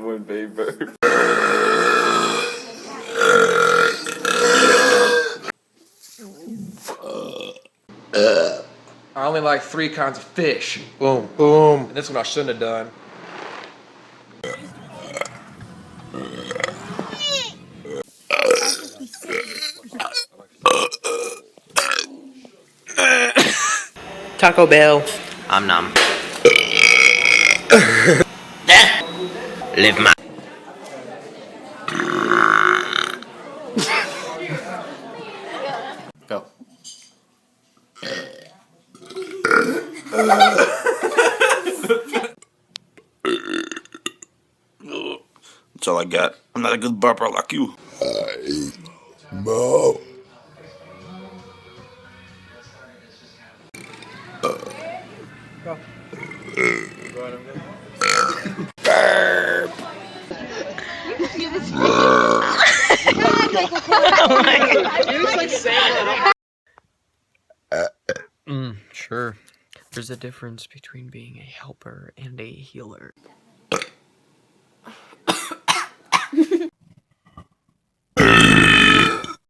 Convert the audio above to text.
When baby burp. I only like 3 kinds of fish. Boom, boom. And this one I shouldn't have done. Taco Bell. I'm numb. Live my. Go. That's all I got. I'm not a good burper like you. Mo. Sure. There's a difference between being a helper and a healer.